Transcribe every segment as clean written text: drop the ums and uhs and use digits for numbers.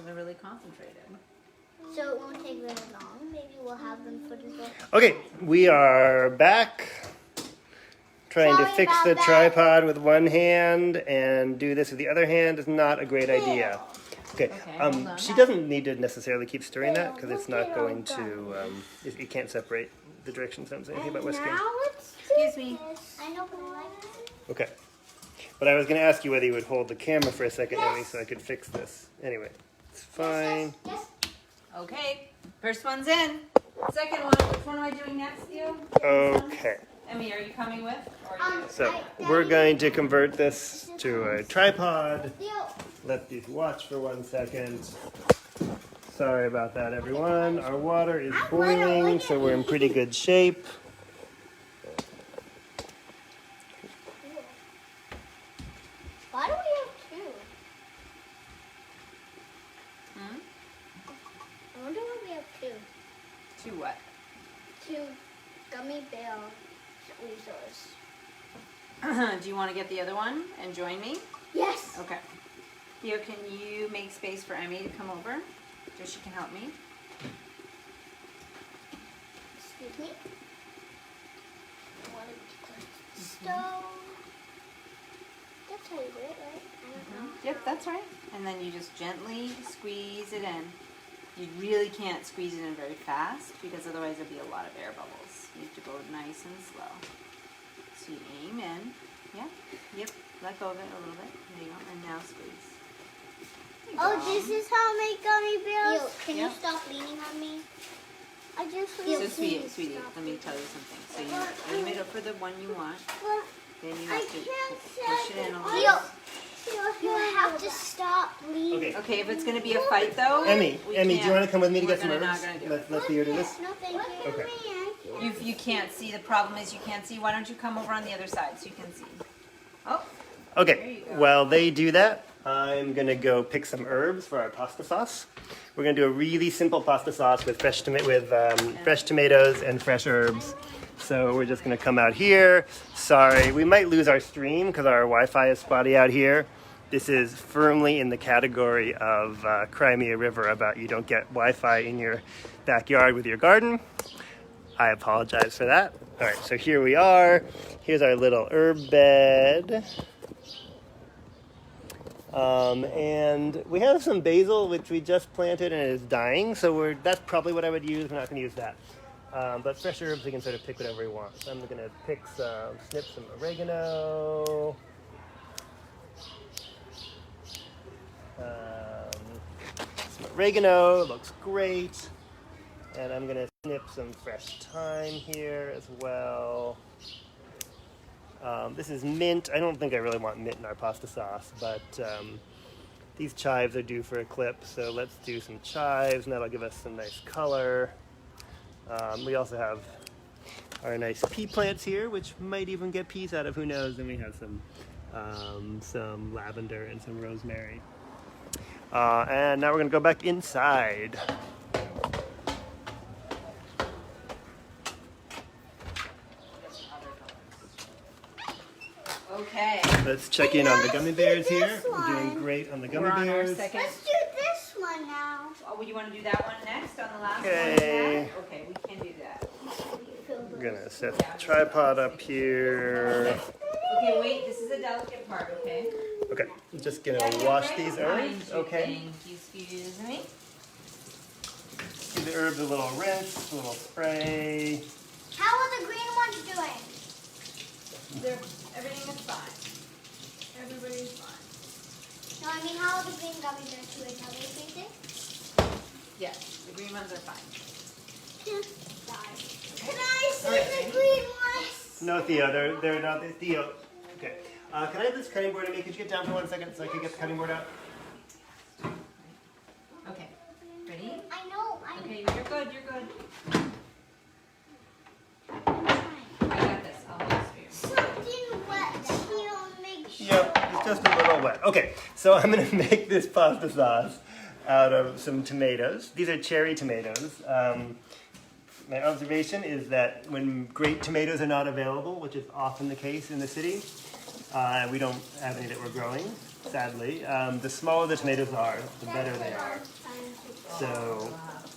they're really concentrated. So it won't take very long. Maybe we'll have them for dessert. Okay, we are back. Trying to Sorry fix about the that. tripod with one hand and do this with the other hand is not a great idea. Okay, hold on. she doesn't need to necessarily keep stirring that because it's Look not at going all to, it can't separate the directions. Don't say anything about And whisking. now let's do Excuse me. this. I know, but I like it. Okay. But I was going to ask you whether you would hold the camera for a second, Emmy, so I could fix this. Anyway, it's fine. Yes. Okay, first one's in. Second one, which one am I doing next, Theo? Okay. Emmy, are you coming with? Or are you? So we're going to convert this to a tripod. Theo, Let these watch for 1 second. Sorry about that, everyone. Our water is boiling, so we're in pretty good shape. why do we have two? I wonder why we have two. Two what? Two gummy bear squeezers. Do you want to get the other one and join me? Yes. Okay. Theo, can you make space for Emmy to come over so she can help me? Excuse me. I want to put the stove. That's how you do it, right? I don't know. Yep, that's right. And then you just gently squeeze it in. You really can't squeeze it in very fast because otherwise there'll be a lot of air bubbles. You have to go nice and slow. So you aim in. Yeah. Yep. Let go of it a little bit. There you go. And now squeeze. There you Oh, go. this is how I make gummy bears? Can Yeah. you stop leaning on me? I just So feel sweetie, let me tell you something. So you aim it up for the one you want. Then you I have to can't push it in a little. Theo, you have to stop leaning. Okay. Okay, if it's going to be a fight though, Emmy, we Emmy, do you can't- want to come with me to we're get some not herbs? gonna do it. Let Theo do this. No, thank you. Okay. You can't see. The problem is you can't see. Why don't you come over on the other side so you can see? Oh, There Okay, you go. while they do that, I'm going to go pick some herbs for our pasta sauce. We're going to do a really simple pasta sauce with fresh tomatoes and fresh herbs. So we're just going to come out here. Sorry, we might lose our stream because our Wi-Fi is spotty out here. This is firmly in the category of Cry Me a River about you don't get Wi-Fi in your backyard with your garden. I apologize for that. All right, so here we are. Here's our little herb bed. And we have some basil, which we just planted and it is dying. So that's probably what I would use. We're not going to use that. But fresh herbs, we can sort of pick whatever we want. So I'm going to snip some oregano. Some oregano, looks great. And I'm going to snip some fresh thyme here as well. This is mint. I don't think I really want mint in our pasta sauce, but these chives are due for a clip, so let's do some chives, and that'll give us some nice color. We also have our nice pea plants here, which might even get peas out of, who knows. Then we have some lavender and some rosemary. And now we're going to go back inside. okay. Let's check in on the gummy bears here. this We're doing one. great on the gummy We're on our bears. second. Let's do this one now. Oh, you want to do that one next on the last Okay. one? Okay, we can do that. We're gonna set the tripod up here. Okay, wait. This is a delicate part. Okay. Okay, I'm just gonna wash these herbs. Okay. Thank you. Excuse me. Give the herbs a little rinse, a little spray. How are the green ones doing? Everything is fine. Everybody's fine. No, I mean, how are the green gummy bears doing? Are they freezing? Yes, the green ones are fine. Can I see All right, the ready? green ones? No, Theo, they're not. Theo. Okay. Can I have this cutting board? Could you get down for 1 second so I can get the cutting board out? Okay. Ready? I know. Okay, you're good. You're good. I'm trying. I got this. I'll hold this for you. Something wet. He'll make sure. Yep, it's just a little wet. Okay, so I'm gonna make this pasta sauce out of some tomatoes. These are cherry tomatoes. My observation is that when great tomatoes are not available, which is often the case in the city, we don't have any that we're growing. sadly. The smaller the tomatoes are, the better they are. So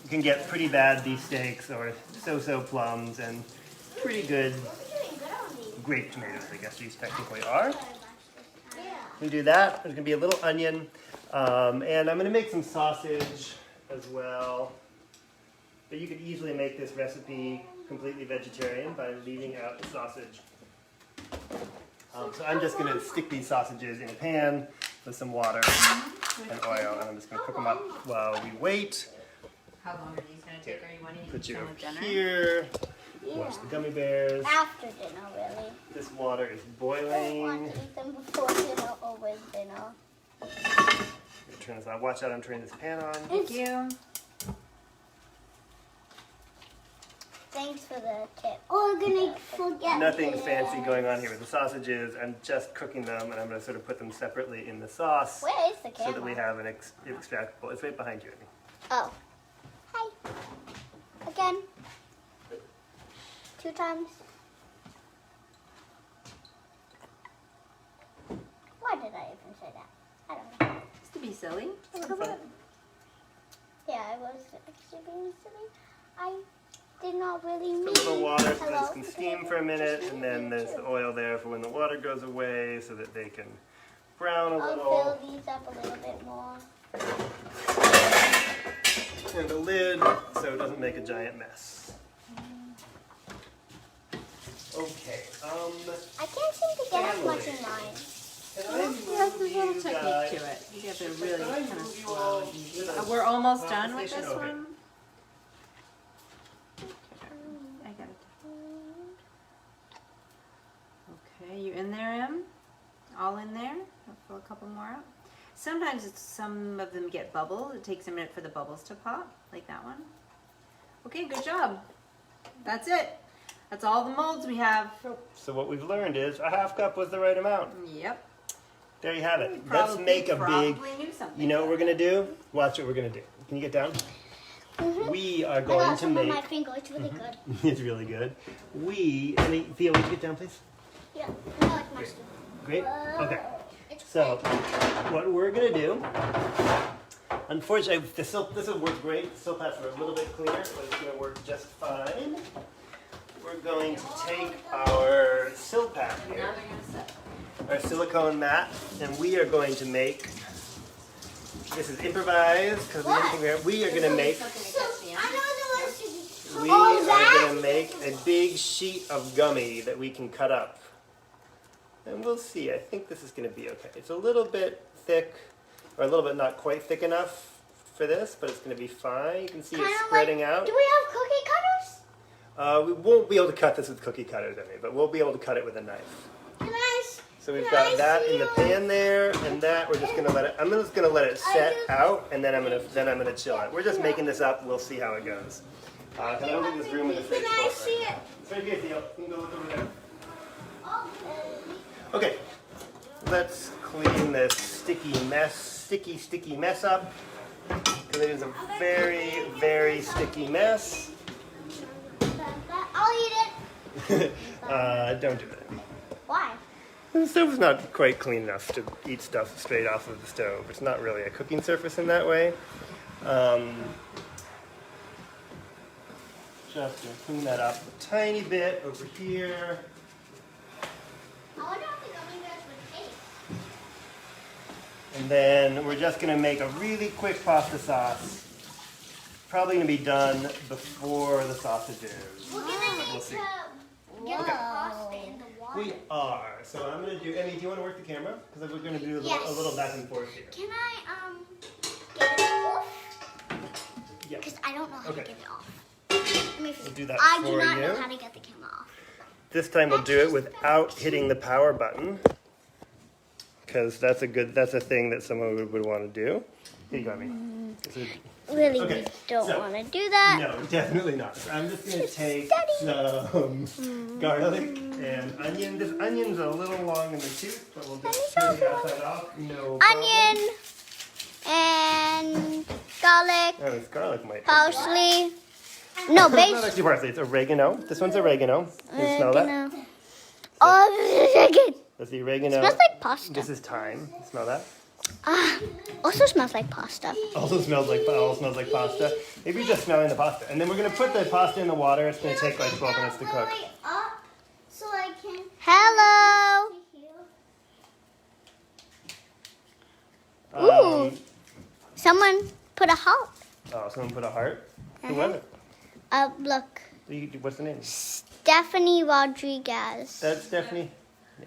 you can get pretty bad beefsteaks or so-so plums and pretty good grape tomatoes, I guess these technically are. We do that. There's gonna be a little onion, and I'm gonna make some sausage as well. But you could easily make this recipe completely vegetarian by leaving out the sausage. So I'm just gonna stick these sausages in a pan with some water and oil, and I'm just gonna cook them up while we wait. How long are these going to take? Are you wanting to Put eat you some over with dinner? here. Yeah. Watch the gummy bears. After dinner, really. This water is I don't boiling. want to eat them before dinner or with dinner. Turn this on. Watch out! I'm turning this pan on. Thank you. Thanks for the tip. Oh, we're gonna forget. Nothing this. fancy going on here with the sausages. I'm just cooking them, and I'm going to sort of put them separately in the sauce Where is the so camera? that we have an extractable. It's right behind you, Amy. Oh. Hi. Again. 2 times. Why did I even say that? I don't know. Just to be silly. A little bit. Yeah, I was actually being silly. I did not really mean. Put a little water so Hello? this can steam for a minute, and then there's the oil there for when the water goes away so that they can brown a I'll little. fill these up a little bit more. And a lid so it doesn't make a giant mess. Okay, I can't seem to get as much in mine. can I There's a move little you technique guys? to it. You have to really Can I kind of move you slow all and easy. to the We're almost done with station? this Okay. one. I got it. Okay, you in there, Em? All in there? I'll fill a couple more up. Sometimes some of them get bubbled. It takes a minute for the bubbles to pop, like that one. Okay, good job. That's it. That's all the molds we have. So what we've learned is a half cup was the right amount. Yep. There you have it. Let's make a big, Probably knew something. you know what we're going to do? Watch what we're going to do. Can you get down? We are going I got to some on my make, finger. It's really good. it's really good. Thea, would you get down please? Yeah. No, it's my soup. Great. Okay. It's So, what we're gonna do, unfortunately, this will work great. The silk pads were a little bit cleaner, but it's gonna work just fine. We're going to take our silk pad Now here, they're gonna set. our silicone mat, and we are going to make, this is improvised, because we didn't think we are gonna make, Something to catch the I end. know the recipe. we Oh, are that? gonna make a big sheet of gummy that we can cut up. And we'll see. I think this is going to be okay. It's a little bit thick, or a little bit not quite thick enough for this, but it's going to be fine. You can see Kinda it's spreading out. Do we have cookie cutters? We won't be able to cut this with cookie cutters, Emmy, but we'll be able to cut it with a knife. Can I? So we've Can got I that see in the yours? pan there, and that we're just going to let it. I'm just going to let it set out, and then I'm going to chill it. We're just making this up. We'll see how it goes. I don't think there's room in the fridge. Can I for see right it? now. It's right here, Theo. You can go look over there. Okay. Okay, let's clean this sticky mess up. Because it is a very, very sticky mess. I'll eat it. Don't do that. Why? The stove's not quite clean enough to eat stuff straight off of the stove. It's not really a cooking surface in that way. Just gonna clean that up a tiny bit over here. I wonder if the gummy bears would taste. And then we're just going to make a really quick pasta sauce. Probably going to be done before the sausages. We're gonna We'll need see. to get the pasta in the water. We are. So I'm going to do, Emmy, do you want to work the camera? Because we're going to do a Yes. little back and forth here. Can I get it off? Yeah. Because I don't know how Okay. to get it off. Let me We'll do that I for do not you. know how to get the camera off. This time we'll do it without hitting the power button. Because that's a thing that someone would want to do. Here you go, Emmy. Really, Okay, we don't so- want to do that. No, definitely not. So I'm just going to take some garlic and onion. This onion's a little long in the tooth, but we'll just peel the outside off. No problem. Onion and garlic, Oh, this garlic might. parsley. No, It's not base. actually parsley. It's oregano. This one's oregano. Can you smell that? Oh, it That's the oregano. smells like pasta. This is thyme. You smell that? Also smells like pasta. Also smells like pasta. Maybe you're just smelling the pasta. And then we're gonna put the pasta in the water. It's gonna take like 12 minutes to cook. Up so I can. Hello. Ooh. Someone put a heart. Oh, someone put a heart? Who was it? Look. What's the name? Stephanie Rodriguez. That's Stephanie. Yeah.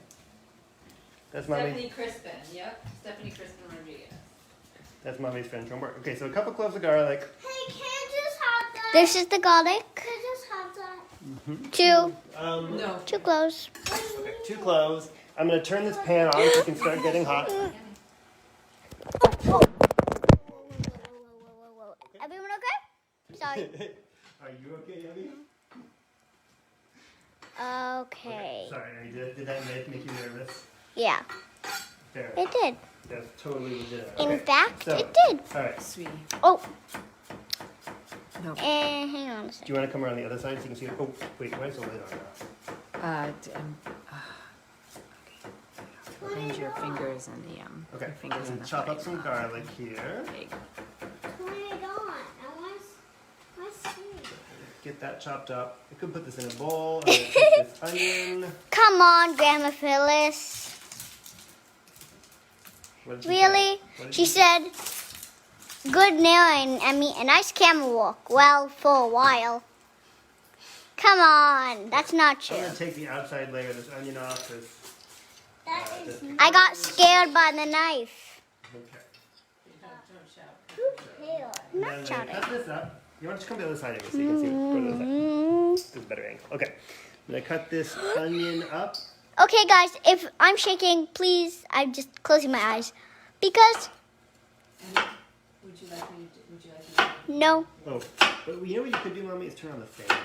That's mommy. Stephanie Crispin. Yep. Stephanie Crispin Rodriguez. That's mommy's friend from work. Okay, so a couple cloves of garlic. Hey, can I just have that? This is the garlic. Can I just have that? Two. No. 2 cloves. Okay, 2 cloves. I'm gonna turn this pan on so it can start getting hot. Everyone okay? Sorry. Are you okay, Abby? Okay. Sorry, Abby, did that make you nervous? Yeah, Fair. it did. That's totally legitimate. In Okay, fact, so- it did. All right. Sweetie. Oh, No. hang on a Do second. you want to come around the other side so you can see it? Oh, wait, why is the lid on now? Arrange your fingers and the Okay, your fingers in and the chop frying up some pan. garlic here. There you go. Put it on. I want Get that chopped up. I could put this in a bowl. I'm gonna take this onion. Come on, Grandma Phyllis. What did she Really? say? What did She said, good nailing, Emmy. A nice camel walk. Well, for a while. Come on. That's not I'm true. gonna take the outside layer of this onion off. I got scared by the knife. Okay. I'm And not then I'm shouting. gonna cut this up. You want to come to the other side of me so you can see it. Go to the other side. This is a better angle. Okay. I'm gonna cut this onion up. Okay, guys, if I'm shaking, please, I'm just closing my eyes. Because, Would you like me to? no. Oh, but you know what you could do, Mommy, is turn on the fan.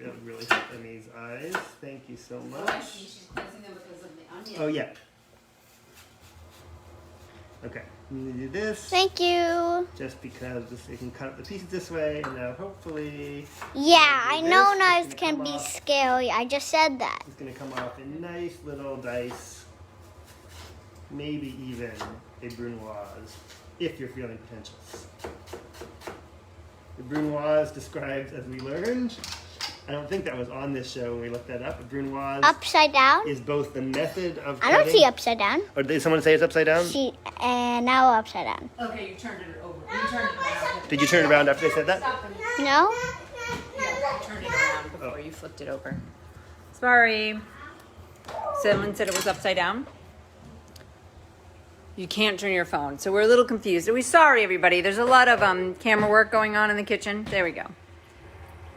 That would really help Emmy's eyes. Thank you so much. She's cleansing them because of the onion. Oh yeah. Okay. I'm gonna do this Thank you. just because you can cut up the pieces this way, and now hopefully Yeah, I know This is knives gonna can come be off. scary. I just said that. it's gonna come off in nice little dice. Maybe even a brunoise, if you're feeling pretentious. The brunoise describes, as we learned, I don't think that was on this show when we looked that up. A brunoise Upside down? is both the method of I cutting. don't see upside down. Or did someone say it's upside down? See, and now upside down. Okay, you turned it over. You turned it around. Did you turn it around after they said that? Stop and No? turn it around before you flipped it over. Sorry. Someone said it was upside down. You can't turn your phone, so we're a little confused. We're sorry, everybody. There's a lot of camera work going on in the kitchen. There we go.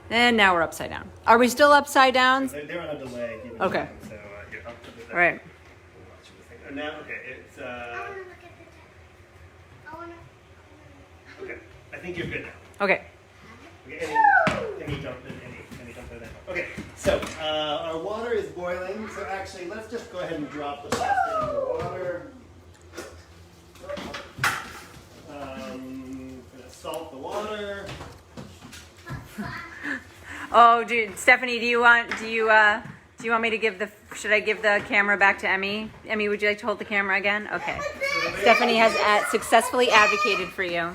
And now we're upside down. Are we still upside down? They're on a delay. Okay. So here, I'll put it All right. Now, okay, it's okay. I think you're good now. Okay. Okay, any dump that. Okay, so our water is boiling. So actually, let's just go ahead and drop the pasta in the water. Gonna salt the water. Oh, dude, Stephanie, do you want me to should I give the camera back to Emmy? Emmy, would you like to hold the camera again? Okay. Stephanie has successfully advocated for you.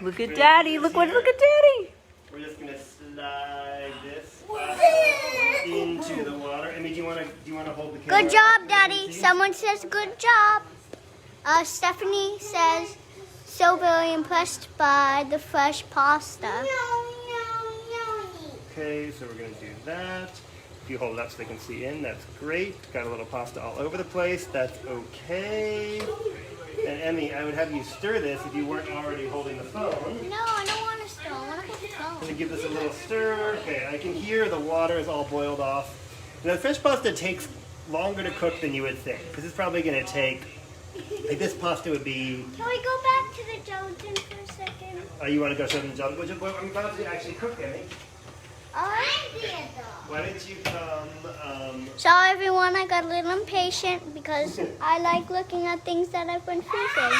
Look at Daddy. Look at Daddy. We're just gonna slide this into the water. Emmy, do you wanna hold the camera? Good job, Daddy. Someone says good job. Stephanie says, so very impressed by the fresh pasta. Okay, so we're gonna do that. If you hold it up so they can see in, that's great. Got a little pasta all over the place. That's okay. And Emmy, I would have you stir this if you weren't already holding the phone. No, I don't want to stir. I want to hold the I'm phone. gonna give this a little stir. Okay, I can hear the water is all boiled off. Now, the fresh pasta takes longer to cook than you would think. This is probably gonna take, like this pasta would be, Can we go back to the gelatin for a second? you wanna go show them the job? I'm about to actually cook, Emmy. Why don't you come, Sorry, everyone. I got a little impatient because I like looking at things that I've been freezing.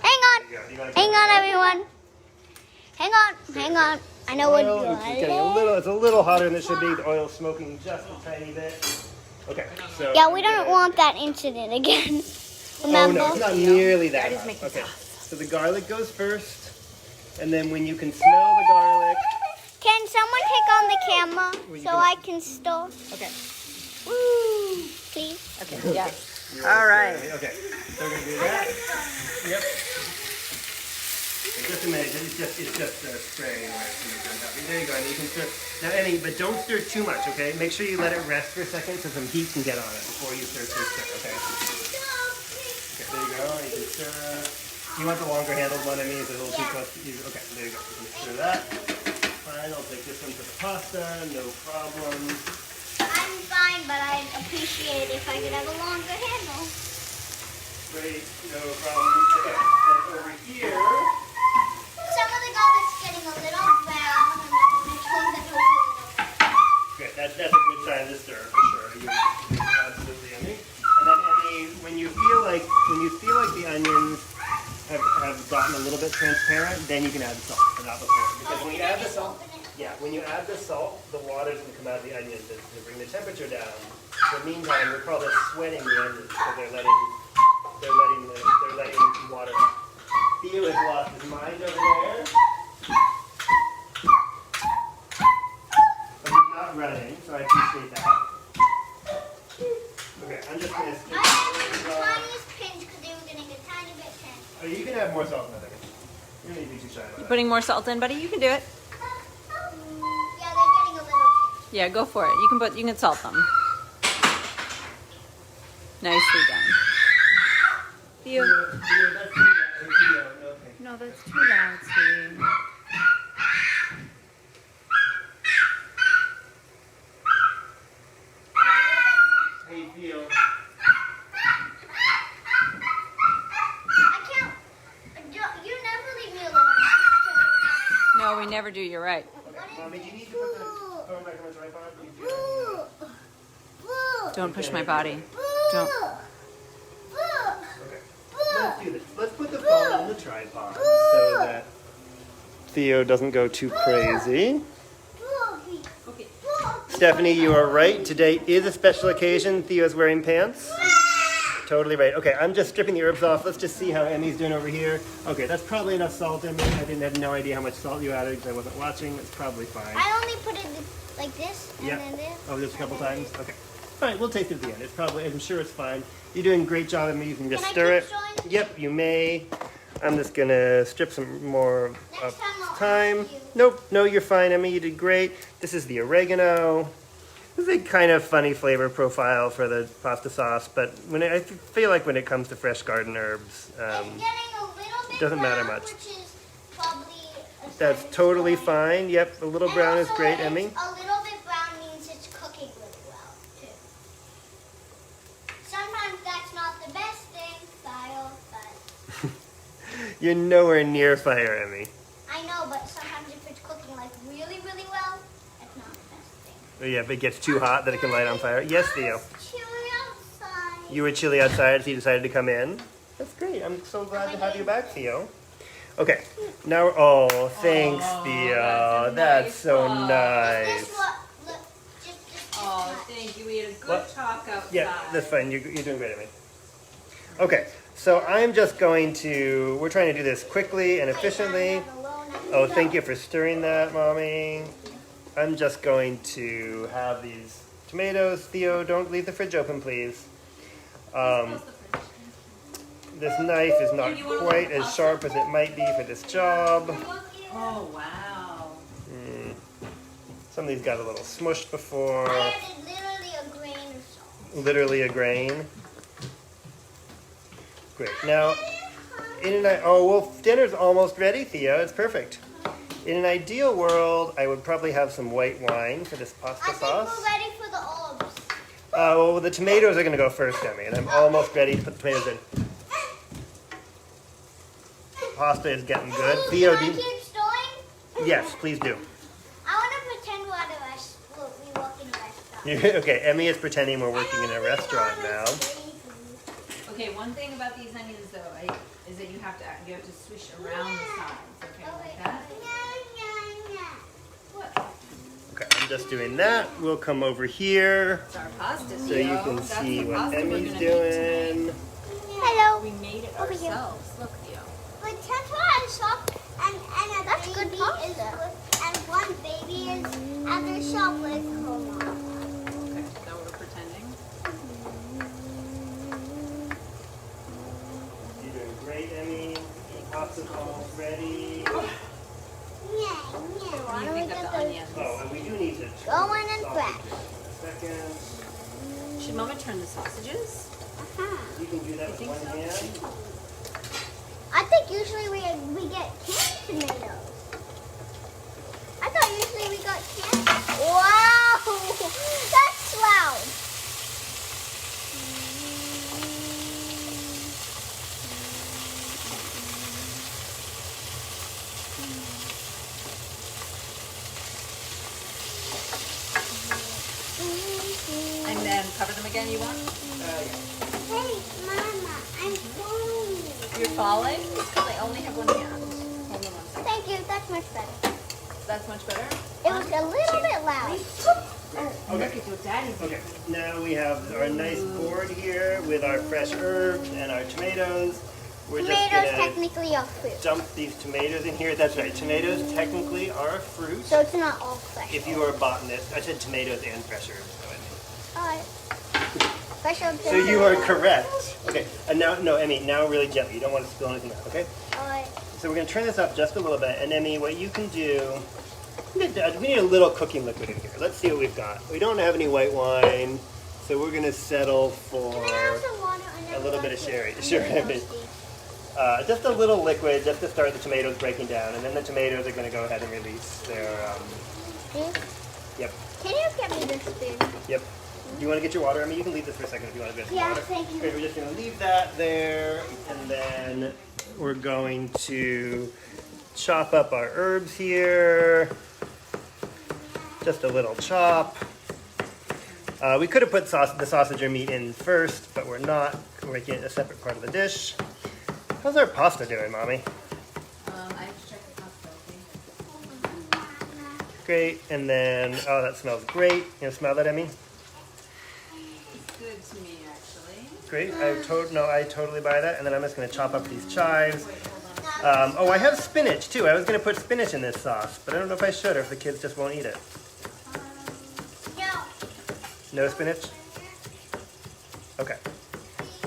Hang on. Hang on, everyone. Hang on. I know what oil, it's getting it's a little hotter than it should be. The oil's smoking just a tiny bit. Okay, so. Yeah, we don't want that incident again. Remember? Oh no, it's not nearly that That is hot. making Okay, sauce. so the garlic goes first, and then when you can smell the garlic, Can someone take on the camera you so can- I can stir? Okay. Woo! Please. Okay. Yeah. you're All right. ready. Okay, so we're gonna do that. Yep. Okay, just a minute. It's just spraying away from the gun top. There you go. And you can stir. Now, Emmy, but don't stir too much. Okay. Make sure you let it rest for a second so some heat can get on it before you stir. Okay. Okay. There you go. You can stir. You want the longer handled one? I mean, is it a little too close to use? Okay. There you go. You can stir that. Fine. I'll take this one for the pasta. No problem. I'm fine, but I'd appreciate it if I could have a longer handle. Great. No problem. Okay. And over here. Some of the garlic's getting a little brown, and the next one that will Good. That's a good sign to stir for sure. Absolutely, Emmy. And then Emmy, when you feel like the onions have gotten a little bit transparent, then you can add the salt, but not before. Because when you add the salt, when you add the salt, the water's going to come out of the onions to bring the temperature down. In the meantime, we call this sweating the onions because they're letting water. Theo has lost his mind over there. But he's not running, so I appreciate that. Okay, I'm just going to stick I had the tiniest pinch because they were getting a tiny bit pinch. Oh, you can have more salt in that. You don't need to be too shy about You that. putting more salt in, buddy? You can do it. Yeah, they're getting a little pinch. Yeah, go for it. You can salt them. Nicely done. Theo. Theo, that's too loud. Theo, no, thank you. No, that's too loud, sweetie. How you feel? I can't. You never leave me alone. No, we never do. You're right. Okay, Mommy, do you need to put the phone back on the tripod? Do you feel it? Don't push my body. Don't. Okay. Let's do this. Let's put the phone on the tripod so that Theo doesn't go too crazy. Okay. Stephanie, you are right. Today is a special occasion. Theo's wearing pants. Totally right. Okay, I'm just stripping the herbs off. Let's just see how Emmy's doing over here. Okay, that's probably enough salt, Emmy. I had no idea how much salt you added because I wasn't watching. It's probably fine. I only put it like this and Yeah. then this. Oh, just a couple and then times? this. Okay. All right, we'll taste it at the end. It's probably, I'm sure it's fine. You're doing a great job, Emmy. You can just Can I stir keep it. stirring? Yep, you may. I'm just gonna strip some more Next time I'll thyme. ask you. Nope, no, you're fine, Emmy. You did great. This is the oregano. This is a kind of funny flavor profile for the pasta sauce, but I feel like when it comes to fresh garden herbs, It's getting a little bit doesn't matter brown, much. Which is probably a that's sign it's totally going. fine. Yep, a little And brown is also great, it's Emmy. A little bit brown means it's cooking really well too. Sometimes that's not the best thing, style, but You're nowhere near fire, Emmy. I know. But sometimes if it's cooking like really, really well, it's not the best thing. Oh, yeah, if it gets too hot, then it can light on fire. Yes, Theo. It's chilly outside. You were chilly outside, so you decided to come in. That's great. I'm so glad to have you back, Theo. Okay, now, thanks, Oh, Theo. that's a That's nice so spot. Is nice. this what? Look, just Oh, much. thank you. We had a good What? talk outside. Yeah, that's fine. You're doing great, Emmy. Okay, so I'm just going to, we're trying to do this quickly and efficiently. Oh, thank you for stirring that, Mommy. I'm just going to have these tomatoes. Theo, don't leave the fridge open, please. This knife is not quite as sharp as it might be for this job. Oh, wow. Some of these got a little smushed before. I added literally a grain of salt. Literally a grain. Great. Now, dinner's almost ready, Theo. It's perfect. In an ideal world, I would probably have some white wine for this pasta I think sauce. we're ready for the herbs. Well, the tomatoes are going to go first, Emmy, and I'm almost ready to put the tomatoes in. Pasta is getting good. Ooh, Theo, can I do you... keep stirring? Yes, please do. I want to pretend we're at a we work in a restaurant. Okay, Emmy is pretending we're working in a restaurant now. Okay, one thing about these onions, though, is that you have to swish around the sides. Okay, like that. What? Okay, I'm just doing that. We'll come over here It's our pasta, so you can That's see the what pasta we're Emmy's gonna make tonight. doing. Hey, Hello. We made it Over here. ourselves. Look, Theo. But that's why I shop and a that's baby good pasta. And one baby is at the shop with her mom. Okay, is that what we're pretending? You're doing great, Emmy. Pasta's almost ready. Yeah, What do you Why don't we think get of the those onions? Oh, and we do need to go in and sausage fresh? in a second. Should Mama turn the sausages? You can do that with one hand. I think usually we get canned tomatoes. I thought usually we got canned. Wow, that's loud. And then cover them again, you want? Yeah. Hey, Mama, I'm falling. You're falling? It's because I only have one hand. Hold on one second. Thank you. That's much better. That's much better? It was a little bit loud. Oh, look at your daddy's. Okay, now we have our nice board here with our fresh herbs and our tomatoes. We're Tomatoes just gonna technically are fruit, dump these tomatoes in here. That's right, tomatoes technically are a fruit. so it's not all fresh. If you are a botanist, I said tomatoes and fresh herbs. Alright. Fresh herbs. So you are correct. Okay, and now, no, Emmy, now really gently. You don't want to spill anything out, okay? Alright. So we're gonna turn this up just a little bit, and Emmy, what you can do, we need a little cooking liquid in here. Let's see what we've got. We don't have any white wine, so we're gonna settle for Can I have some water? a little bit of sherry. I'm Sure, really Emmy. thirsty. Just a little liquid, just to start the tomatoes breaking down, and then the tomatoes are gonna go ahead and release their, This? yep, Can you get me this spoon? yep. Do you want to get your water? I mean, you can leave this for a second if you want to get some Yeah, water. thank you. Okay, we're just going to leave that there, and then we're going to chop up our herbs here. Just a little chop. We could have put the sausage or meat in first, but we're not. We're making it a separate part of the dish. How's our pasta doing, Mommy? I have to check the pasta. Great, and then, oh, that smells great. You know, smell that, Emmy? It's good to me, actually. Great, I totally buy that. And then I'm just gonna chop up these chives. Wait, hold on. Oh, I have spinach too. I was gonna put spinach in this sauce, but I don't know if I should or if the kids just won't eat it. No. No spinach? Okay.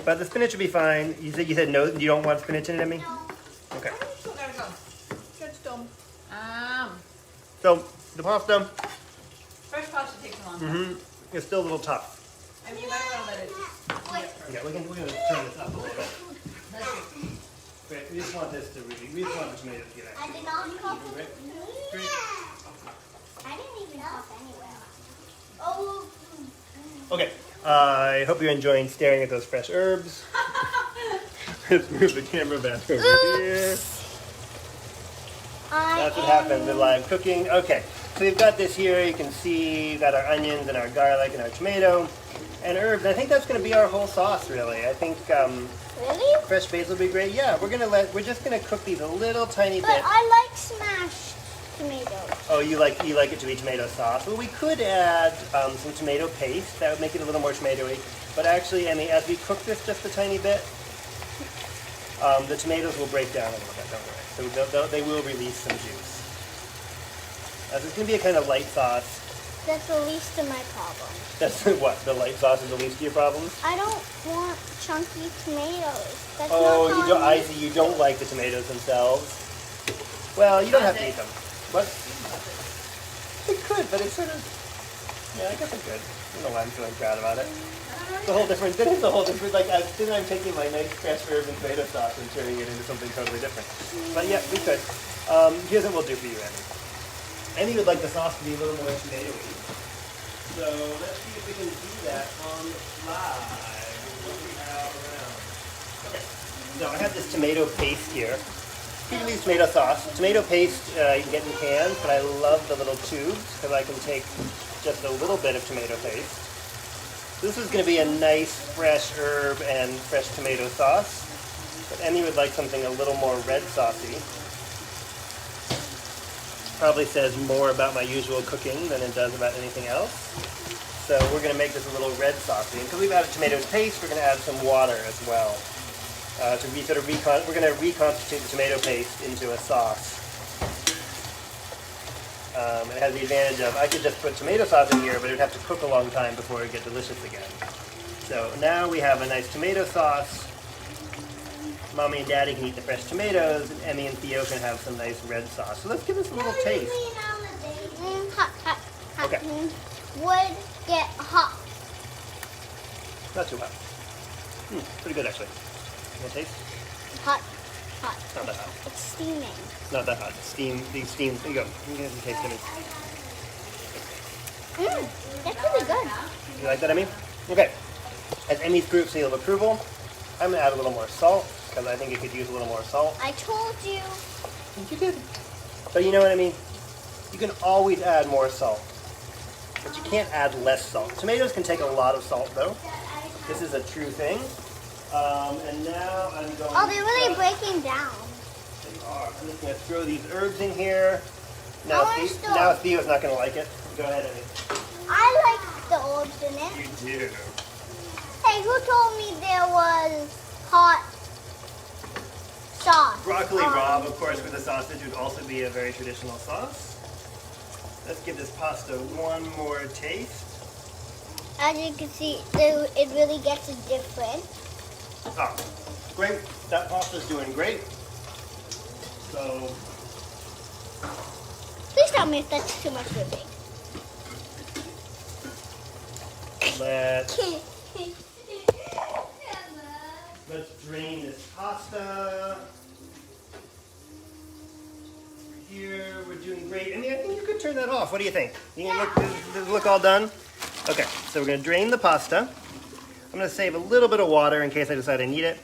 But the spinach would be fine. You said no, you don't want spinach in it, Emmy? Okay. So there we go. Good stone. So, the pasta, Fresh pasta takes a long time. is still a little tough. I mean, you might want to let it Yeah, we're gonna turn this up a little bit. Great, we just want this to really, we just want the tomatoes to get I out. did not cough. Great. Great. I didn't even cough anywhere. Oh. Okay, I hope you're enjoying staring at those fresh herbs. Let's move the camera back over here. That's what happens in live cooking. Okay, so we've got this here. You can see we've got our onions and our garlic and our tomato and herbs. I think that's going to be our whole sauce, really. I think Really? fresh basil will be great. Yeah, we're just going to cook these a little tiny But bit. I like smashed tomatoes. Oh, you like it to be tomato sauce? Well, we could add some tomato paste. That would make it a little more tomatoey. But actually, Emmy, as we cook this just a tiny bit, the tomatoes will break down a little bit. Don't worry. So they will release some juice. It's going to be a kind of light sauce. That's the least of my problems. That's what? The light sauce is the least of your problems? I don't want chunky tomatoes. That's Oh, not you how don't, I I'm see. You don't like the tomatoes themselves. Well, you don't have to eat them. What? It could, but it's sort of. Yeah, I guess it could. I don't know why I'm feeling proud about it. It's a whole different. It is a whole different. Like then I'm taking my nice fresh herb and tomato sauce and turning it into something totally different. But yeah, we could. Here's what we'll do for you, Emmy. Emmy would like the sauce to be a little more tomatoey. So let's see if we can do that on the fly. What we have around. Okay. So I have this tomato paste here. You can use tomato sauce. Tomato paste you can get in cans, but I love the little tubes because I can take just a little bit of tomato paste. This is going to be a nice fresh herb and fresh tomato sauce. But Emmy would like something a little more red saucy. Probably says more about my usual cooking than it does about anything else. So we're going to make this a little red saucy. And because we've added tomato paste, we're going to add some water as well. we're going to reconstitute the tomato paste into a sauce. It has the advantage of, I could just put tomato sauce in here, but it would have to cook a long time before it would get delicious again. So now we have a nice tomato sauce. Mommy and Daddy can eat the fresh tomatoes, and Emmy and Theo can have some nice red sauce. So let's give this a little taste. Hot, hot, hot. Okay. Would get hot. Not too hot. Pretty good actually. You want to taste? Hot, hot. Not that hot. It's steaming. Not that hot. Steam. There you go. You can taste it. That's really good. You like that, Emmy? Okay. As Emmy's group seal of approval, I'm going to add a little more salt because I think it could use a little more salt. I told you. You did. But you know what I mean? You can always add more salt. But you can't add less salt. Tomatoes can take a lot of salt though. This is a true thing. And now I'm going Oh, they're really breaking down. They are. I'm just going to throw these herbs in here. Now, now Theo's not going to like it. Go ahead, Emmy. I like the herbs in it. You do. Hey, who told me there was hot sauce? Broccoli rabe, of course, with the sausage would also be a very traditional sauce. Let's give this pasta one more taste. As you can see, it really gets different. Ah, great. That pasta's doing great. So, Please tell me if that's too much whipping. let's drain this pasta. Here, we're doing great. I mean, I think you could turn that off. What do you think? You can does it look all done? Okay, so we're going to drain the pasta. I'm going to save a little bit of water in case I decide I need it.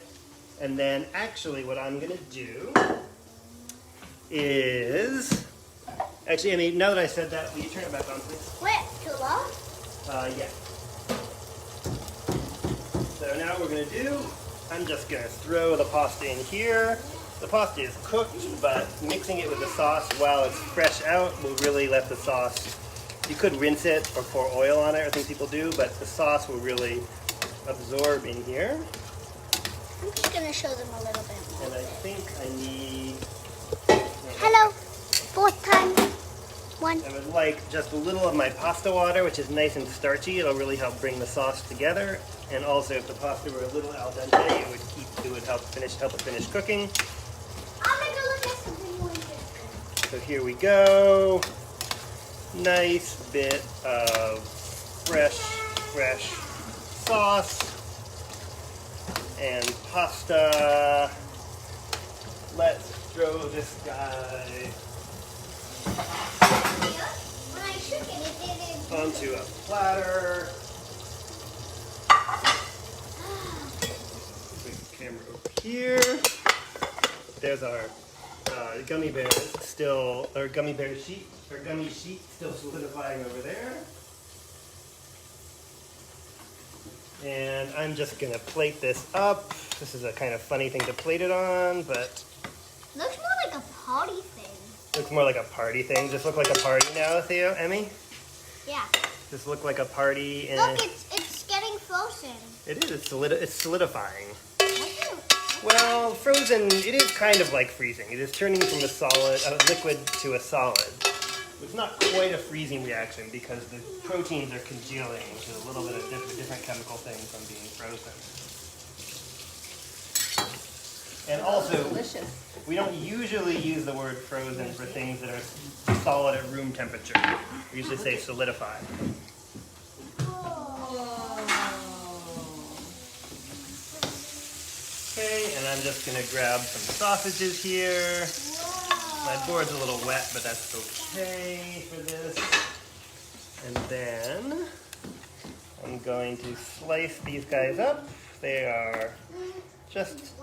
And then actually what I'm going to do is... Actually, I mean, now that I said that, will you turn it back on, please? Wait, too low? Yeah. So now what we're going to do, I'm just going to throw the pasta in here. The pasta is cooked, but mixing it with the sauce while it's fresh out will really let the sauce... You could rinse it or pour oil on it, or things people do, but the sauce will really absorb in here. I'm just going to show them a little bit more. And I think I need... Hello, fourth time. One. I would like just a little of my pasta water, which is nice and starchy. It'll really help bring the sauce together. And also, if the pasta were a little al dente, it would help it finish cooking. I'm going to look at something more interesting. So here we go. Nice bit of fresh sauce and pasta. Let's throw this guy When I shook it, it didn't. onto a platter. Bring the camera over here. There's our gummy bears still, or gummy bear sheet, or gummy sheet still solidifying over there. And I'm just gonna plate this up. This is a kind of funny thing to plate it on, but Looks more like a party thing. looks more like a party thing. Just look like a party now, Theo, Emmy? Yeah. Just look like a party. And Look, it's getting frozen. it is, it's solidifying. Well, frozen, it is kind of like freezing. It is turning from a liquid to a solid. It's not quite a freezing reaction because the proteins are congealing, which is a little bit of different chemical thing from being frozen. And also, Delicious. we don't usually use the word frozen for things that are solid at room temperature. We usually say solidified. Okay, and I'm just gonna grab some sausages here. My board's a little wet, but that's okay for this. And then I'm going to slice these guys up. They are just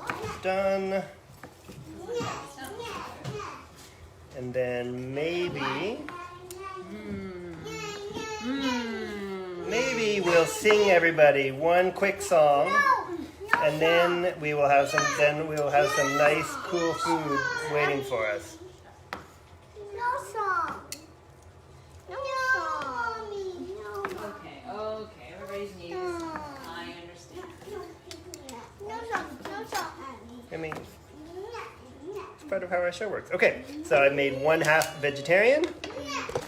done. And then maybe we'll sing everybody one quick song. And then we will have some nice cool food waiting for us. No song. No song. Okay, everybody's needs. I understand. No song. No song. part of how our show works. Okay, so I made 1/2 vegetarian,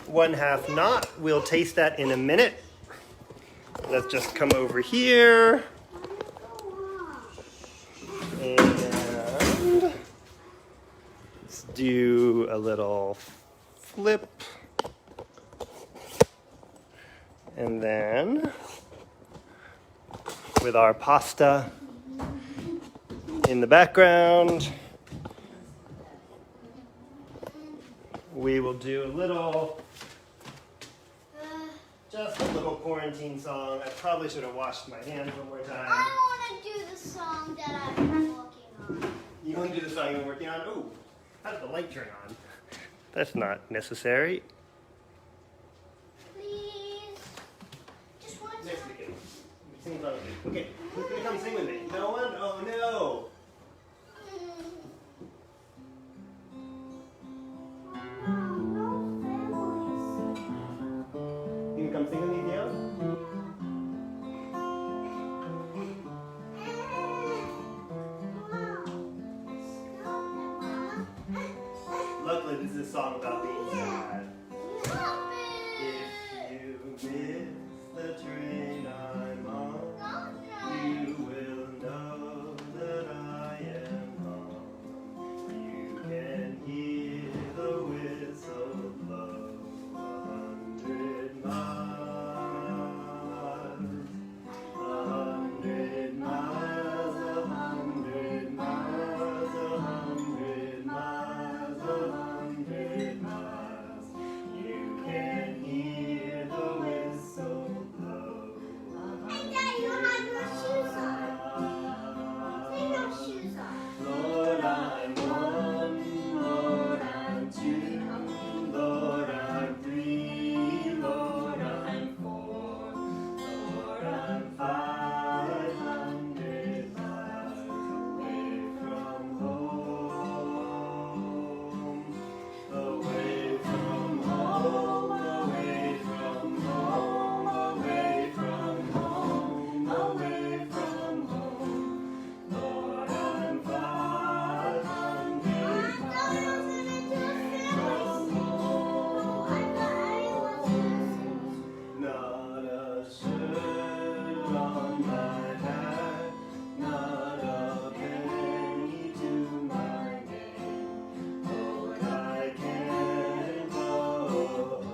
1/2 not. We'll taste that in a minute. Let's just come over here. And let's do a little flip. And then with our pasta in the background, we will do just a little quarantine song. I probably should have washed my hands one more time. I want to do the song that I've been working on. You want to do the song you've been working on? Oh, how did the light turn on? That's not necessary. Please. Just one Next time. weekend. Sing along with me. Okay, who's going to come sing with me? No one? Oh no! You can come sing with me, Dale? Luckily, this is a song about being sad. If you miss the train I'm on, you will know that I am home. You can hear the whistle blow 100 miles, 100 miles, 100 miles, 100 miles, 100 miles. You can hear the whistle blow. Hey, Dad, you don't have your shoes on. Take your shoes off. Lord, I'm one, Lord, I'm two, Lord, I'm three, Lord, I'm four, Lord, I'm 500 miles away from home, away from home, away from home, away from home, away from home. Lord, I'm 500 miles away from home. Not a shirt on my back, not a penny to my name. Lord, I can't go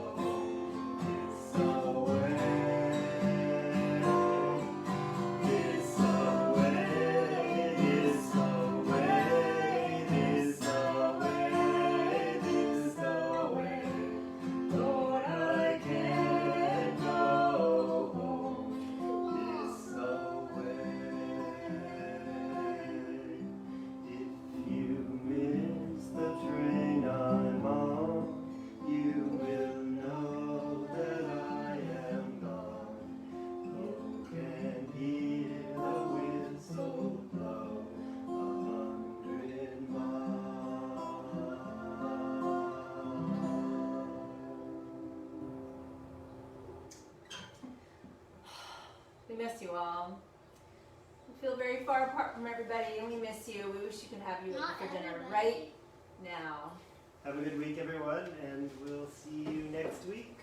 this away. This away, this away, this away, this away. Lord, I can't go home this away. If you miss the train I'm on, you will know that I am gone. Who can hear the whistle blow 100 miles? We miss you all. We feel very far apart from everybody, and we miss you. We wish you could have you over Not for dinner everybody. right now. Have a good week, everyone, and we'll see you next week.